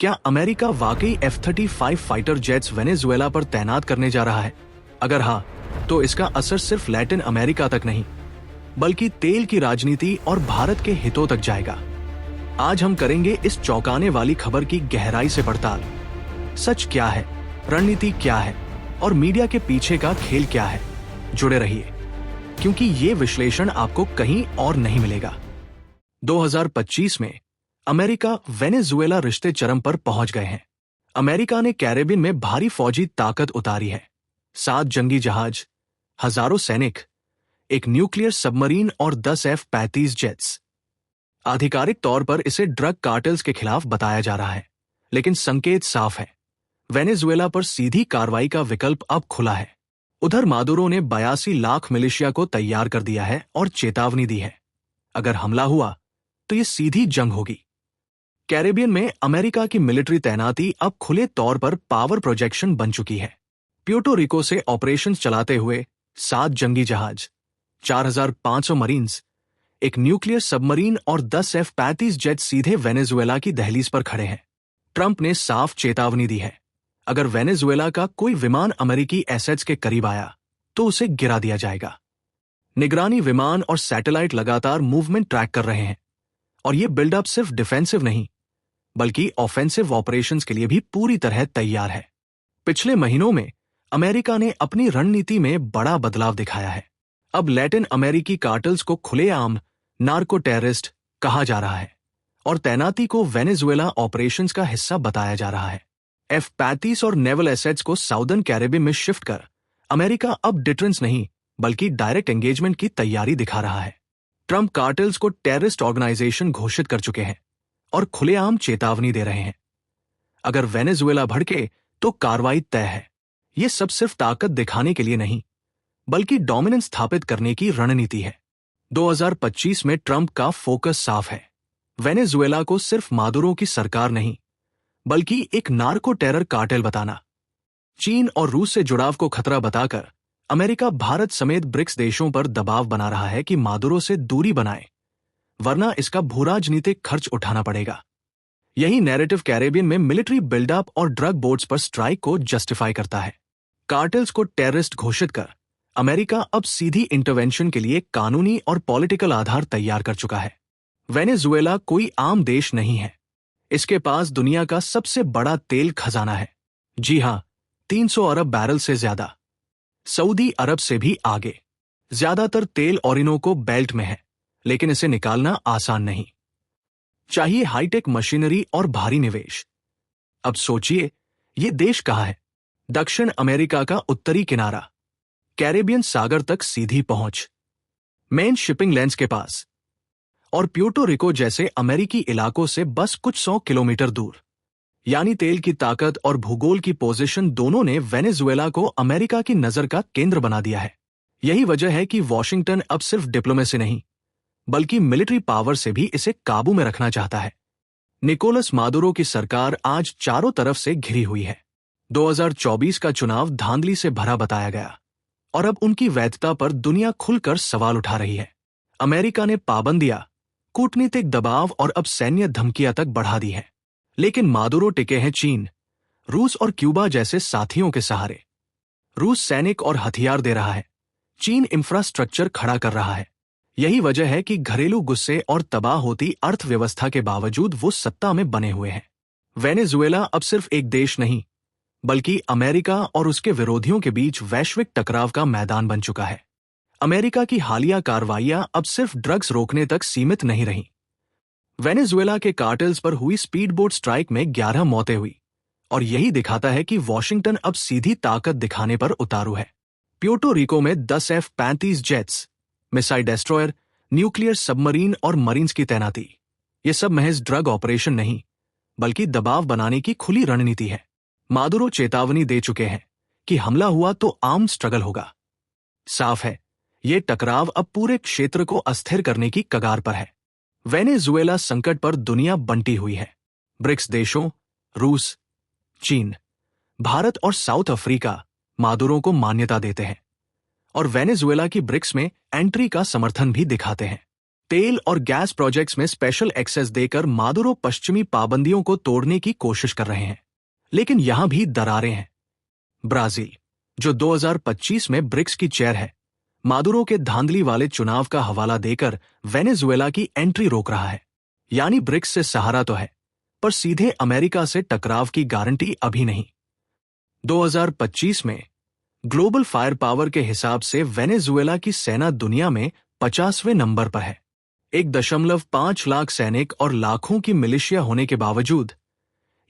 क्या अमेरिका वाकई F-35 fighter jets Venezuela पर तैनात करने जा रहा है? अगर हाँ, तो इसका असर सिर्फ लैटिन अमेरिका तक नहीं, बल्कि तेल की राजनीति और भारत के हितों तक जाएगा। आज हम करेंगे इस चौंकाने वाली खबर की गहराई से पड़ताल। सच क्या है, रणनीति क्या है और मीडिया के पीछे का खेल क्या है? जुड़े रहिए, क्योंकि ये विश्लेषण आपको कहीं और नहीं मिलेगा। 2025 में अमेरिका वेनेजुएला रिश्ते चरम पर पहुंच गए हैं। अमेरिका ने कैरेबियन में भारी फौजी ताकत उतारी है। 7 जंगी जहाज, हजारों सैनिक, एक न्यूक्लियर सबमरीन और 10 F-35 जेट्स। आधिकारिक तौर पर इसे ड्रग कार्टेल्स के खिलाफ बताया जा रहा है, लेकिन संकेत साफ है। वेनेजुएला पर सीधी कार्रवाई का विकल्प अब खुला है। उधर मादुरो ने 82 लाख मिलिशिया को तैयार कर दिया है और चेतावनी दी है, अगर हमला हुआ तो ये सीधी जंग होगी। कैरेबियन में अमेरिका की मिलिट्री तैनाती अब खुले तौर पर पावर प्रोजेक्शन बन चुकी है। प्यूर्टो रिको से ऑपरेशंस चलाते हुए 7 जंगी जहाज, 4500 मरीन्स, एक न्यूक्लियर सबमरीन और 10 F-35 जेट सीधे वेनेजुएला की दहलीज पर खड़े हैं। ट्रंप ने साफ चेतावनी दी है, अगर वेनेजुएला का कोई विमान अमेरिकी एसेट्स के करीब आया तो उसे गिरा दिया जाएगा। निगरानी विमान और सैटेलाइट लगातार मूवमेंट ट्रैक कर रहे हैं, और ये बिल्डअप सिर्फ डिफेंसिव नहीं, बल्कि ऑफेंसिव ऑपरेशंस के लिए भी पूरी तरह तैयार है। पिछले महीनों में अमेरिका ने अपनी रणनीति में बड़ा बदलाव दिखाया है। अब लैटिन अमेरिकी कार्टेल्स को खुलेआम नार्को टेररिस्ट कहा जा रहा है और तैनाती को वेनेजुएला ऑपरेशंस का हिस्सा बताया जा रहा है। F-35 और नेवल एसेट्स को साउदर्न कैरेबियन में शिफ्ट कर अमेरिका अब डिटरेंस नहीं, बल्कि डायरेक्ट एंगेजमेंट की तैयारी दिखा रहा है। ट्रंप कार्टेल्स को टेररिस्ट ऑर्गेनाइजेशन घोषित कर चुके हैं और खुलेआम चेतावनी दे रहे हैं, अगर वेनेजुएला भड़के तो कार्रवाई तय है। यह सब सिर्फ ताकत दिखाने के लिए नहीं, बल्कि डोमिनेंस स्थापित करने की रणनीति है। 2025 में ट्रंप का फोकस साफ है, वेनेजुएला को सिर्फ मादुरो की सरकार नहीं, बल्कि एक नार्को टेरर कार्टेल बताना। चीन और रूस से जुड़ाव को खतरा बताकर अमेरिका भारत समेत ब्रिक्स देशों पर दबाव बना रहा है कि मादुरो से दूरी बनाए, वरना इसका भूराजनीतिक खर्च उठाना पड़ेगा। यही नैरेटिव कैरेबियन में मिलिट्री बिल्डअप और ड्रग बोट्स पर स्ट्राइक को जस्टिफाई करता है। कार्टेल्स को टेररिस्ट घोषित कर अमेरिका अब सीधी इंटरवेंशन के लिए कानूनी और पॉलिटिकल आधार तैयार कर चुका है। वेनेजुएला कोई आम देश नहीं है, इसके पास दुनिया का सबसे बड़ा तेल खजाना है। जी हां, 300 अरब बैरल से ज्यादा, सऊदी अरब से भी आगे। ज्यादातर तेल ओरिनोको बेल्ट में है, लेकिन इसे निकालना आसान नहीं, चाहिए हाईटेक मशीनरी और भारी निवेश। अब सोचिए, ये देश कहाँ है? दक्षिण अमेरिका का उत्तरी किनारा, कैरेबियन सागर तक सीधी पहुंच, मेन शिपिंग लेन्स के पास, और प्यूर्टो रिको जैसे अमेरिकी इलाकों से बस कुछ 100 किलोमीटर दूर। यानी तेल की ताकत और भूगोल की पोजीशन दोनों ने वेनेजुएला को अमेरिका की नजर का केंद्र बना दिया है। यही वजह है कि वॉशिंगटन अब सिर्फ डिप्लोमेसी नहीं, बल्कि मिलिट्री पावर से भी इसे काबू में रखना चाहता है। निकोलस मादुरो की सरकार आज चारों तरफ से घिरी हुई है। 2024 का चुनाव धांधली से भरा बताया गया, और अब उनकी वैधता पर दुनिया खुलकर सवाल उठा रही है। अमेरिका ने पाबंदियां, कूटनीतिक दबाव और अब सैन्य धमकियां तक बढ़ा दी है, लेकिन मादुरो टिके हैं चीन, रूस और क्यूबा जैसे साथियों के सहारे। रूस सैनिक और हथियार दे रहा है, चीन इंफ्रास्ट्रक्चर खड़ा कर रहा है। यही वजह है कि घरेलू गुस्से और तबाह होती अर्थव्यवस्था के बावजूद वो सत्ता में बने हुए हैं। वेनेजुएला अब सिर्फ एक देश नहीं, बल्कि अमेरिका और उसके विरोधियों के बीच वैश्विक टकराव का मैदान बन चुका है। अमेरिका की हालिया कार्रवाइयां अब सिर्फ ड्रग्स रोकने तक सीमित नहीं रहीं। वेनेजुएला के कार्टेल्स पर हुई स्पीडबोट स्ट्राइक में 11 मौतें हुई, और यही दिखाता है कि वॉशिंगटन अब सीधी ताकत दिखाने पर उतारू है। प्यूर्टो रिको में 10 F-35 jets, missile destroyer, nuclear submarine और मरीन्स की तैनाती, ये सब महज ड्रग ऑपरेशन नहीं, बल्कि दबाव बनाने की खुली रणनीति है। मादुरो चेतावनी दे चुके हैं कि हमला हुआ तो आर्म स्ट्रगल होगा। साफ है, ये टकराव अब पूरे क्षेत्र को अस्थिर करने की कगार पर है। वेनेजुएला संकट पर दुनिया बंटी हुई है। ब्रिक्स देशों रूस, चीन, भारत और साउथ अफ्रीका मादुरो को मान्यता देते हैं और वेनेजुएला की ब्रिक्स में एंट्री का समर्थन भी दिखाते हैं। तेल और गैस प्रोजेक्ट्स में स्पेशल एक्सेस देकर मादुरो पश्चिमी पाबंदियों को तोड़ने की कोशिश कर रहे हैं, लेकिन यहां भी दरारें हैं। ब्राजील, जो 2025 में ब्रिक्स की चेयर है, मादुरो के धांधली वाले चुनाव का हवाला देकर वेनेजुएला की एंट्री रोक रहा है। यानी ब्रिक्स से सहारा तो है, पर सीधे अमेरिका से टकराव की गारंटी अभी नहीं। 2025 में ग्लोबल फायर पावर के हिसाब से वेनेजुएला की सेना दुनिया में 50वें नंबर पर है। 1.5 लाख सैनिक और लाखों की मिलिशिया होने के बावजूद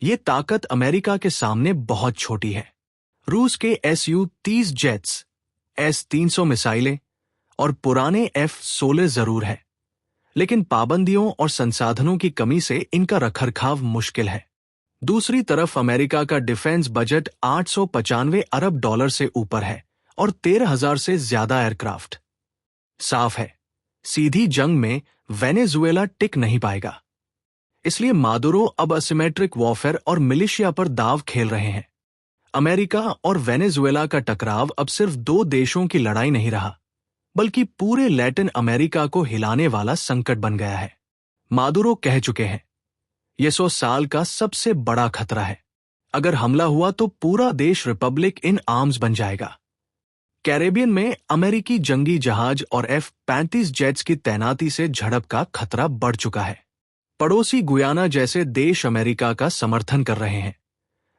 ये ताकत अमेरिका के सामने बहुत छोटी है। रूस के Su-30 जेट्स, S-300 मिसाइलें और पुराने F-16 जरूर है, लेकिन पाबंदियों और संसाधनों की कमी से इनका रखरखाव मुश्किल है। दूसरी तरफ अमेरिका का डिफेंस बजट $895 अरब से ऊपर है और 13,000 से ज्यादा एयरक्राफ्ट। साफ है, सीधी जंग में वेनेजुएला टिक नहीं पाएगा। इसलिए मादुरो अब असिमेट्रिक वॉरफेयर और मिलिशिया पर दांव खेल रहे हैं। अमेरिका और वेनेजुएला का टकराव अब सिर्फ दो देशों की लड़ाई नहीं रहा, बल्कि पूरे लैटिन अमेरिका को हिलाने वाला संकट बन गया है। मादुरो कह चुके हैं, यह 100 साल का सबसे बड़ा खतरा है। अगर हमला हुआ तो पूरा देश रिपब्लिक इन आर्म्स बन जाएगा। कैरेबियन में अमेरिकी जंगी जहाज और F-35 जेट्स की तैनाती से झड़प का खतरा बढ़ चुका है। पड़ोसी गुयाना जैसे देश अमेरिका का समर्थन कर रहे हैं,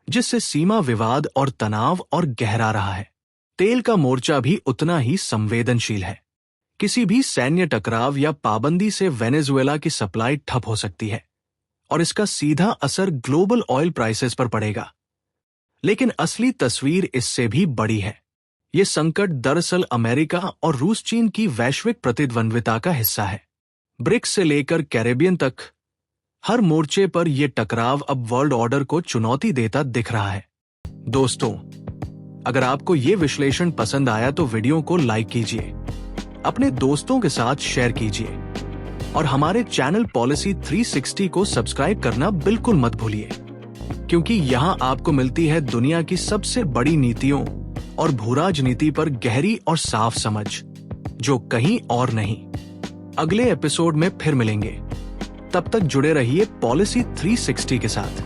जिससे सीमा विवाद और तनाव और गहरा रहा है। तेल का मोर्चा भी उतना ही संवेदनशील है। किसी भी सैन्य टकराव या पाबंदी से वेनेजुएला की सप्लाई ठप हो सकती है और इसका सीधा असर ग्लोबल ऑयल प्राइसेस पर पड़ेगा। लेकिन असली तस्वीर इससे भी बड़ी है। यह संकट दरअसल अमेरिका और रूस चीन की वैश्विक प्रतिद्वंद्विता का हिस्सा है। ब्रिक्स से लेकर कैरेबियन तक हर मोर्चे पर यह टकराव अब वर्ल्ड ऑर्डर को चुनौती देता दिख रहा है। दोस्तों, अगर आपको यह विश्लेषण पसंद आया तो वीडियो को लाइक कीजिए, अपने दोस्तों के साथ शेयर कीजिए और हमारे चैनल पॉलिसी 360 को सब्सक्राइब करना बिल्कुल मत भूलिए, क्योंकि यहां आपको मिलती है दुनिया की सबसे बड़ी नीतियों और भूराजनीति पर गहरी और साफ समझ, जो कहीं और नहीं। अगले एपिसोड में फिर मिलेंगे, तब तक जुड़े रहिए पॉलिसी 360 के साथ।